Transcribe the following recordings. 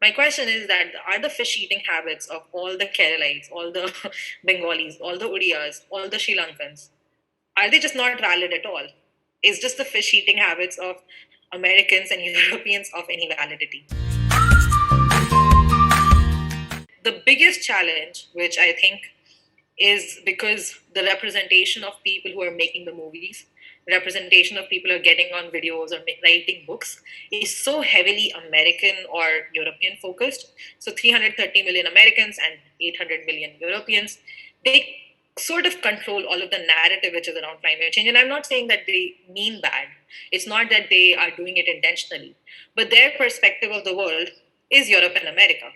My question is that are the fish eating habits of all the Keralites, all the Bengalis, all the Odiyas, all the Sri Lankans, are they just not valid at all? Is just the fish eating habits of Americans and Europeans of any validity? The biggest challenge, which I think is because the representation of people who are making the movies, representation of people who are getting on videos or writing books is so heavily American or European focused. So 330 million Americans and 800 million Europeans, they sort of control all of the narrative which is around climate change. And I'm not saying that they mean bad. It's not that they are doing it intentionally. But their perspective of the world is Europe and America.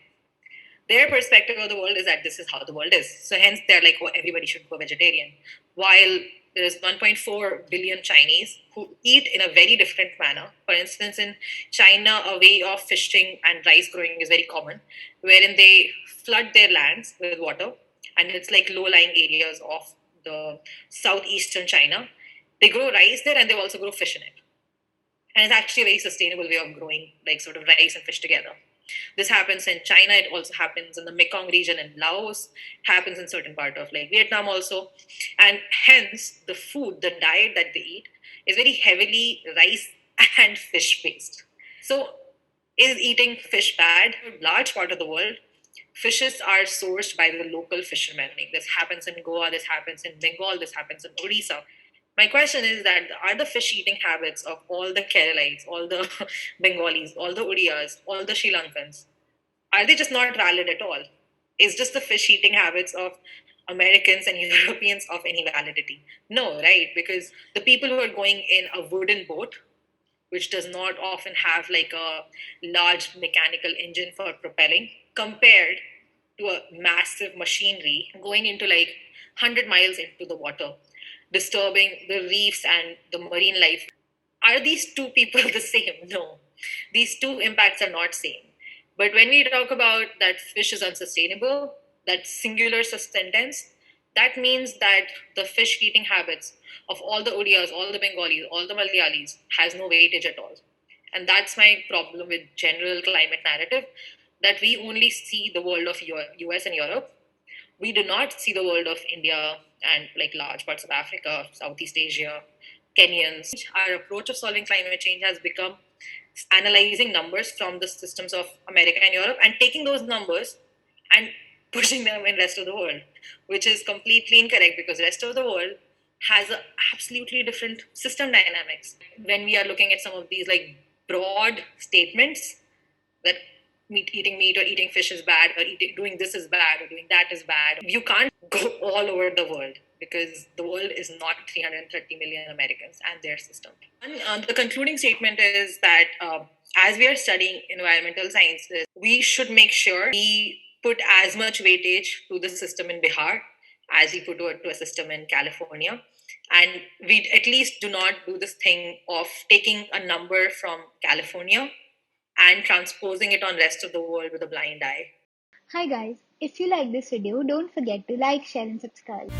Their perspective of the world is that this is how the world is. So hence they're like, oh, everybody should go vegetarian. While there's 1.4 billion Chinese who eat in a very different manner. For instance, in China, a way of fishing and rice growing is very common, wherein they flood their lands with water, and it's like low-lying areas of the southeastern China. They grow rice there, and they also grow fish in it. And it's actually a very sustainable way of growing like sort of rice and fish together. This happens in China. It also happens in the Mekong region in Laos. It happens in certain part of like Vietnam also, and hence the food, the diet that they eat is very heavily rice and fish based. So, is eating fish bad? A large part of the world, fishes are sourced by the local fishermen. Like this happens in Goa. This happens in Bengal. This happens in Odisha. My question is that are the fish eating habits of all the Keralites, all the Bengalis, all the Odiyas, all the Sri Lankans, are they just not valid at all? Is just the fish eating habits of Americans and Europeans of any validity? No, right? Because the people who are going in a wooden boat, which does not often have like a large mechanical engine for propelling, compared to a massive machinery going into like 100 miles into the water, disturbing the reefs and the marine life. Are these two people the same? No. These two impacts are not same. But when we talk about that fish is unsustainable, that singular sentence, that means that the fish eating habits of all the Odiyas, all the Bengalis, all the Malayalis has no weightage at all. And that's my problem with general climate narrative, that we only see the world of US and Europe. We do not see the world of India and like large parts of Africa, Southeast Asia, Kenyans. Our approach of solving climate change has become analyzing numbers from the systems of America and Europe and taking those numbers and pushing them in rest of the world, which is completely incorrect because rest of the world has a absolutely different system dynamics. When we are looking at some of these like broad statements that eating meat or eating fish is bad, or doing this is bad, or doing that is bad, you can't go all over the world because the world is not 330 million Americans and their system. And the concluding statement is that as we are studying environmental sciences, we should make sure we put as much weightage to the system in Bihar as we put to a system in California. And we at least do not do this thing of taking a number from California and transposing it on rest of the world with a blind eye. Hi guys, if you like this video, don't forget to like, share and subscribe.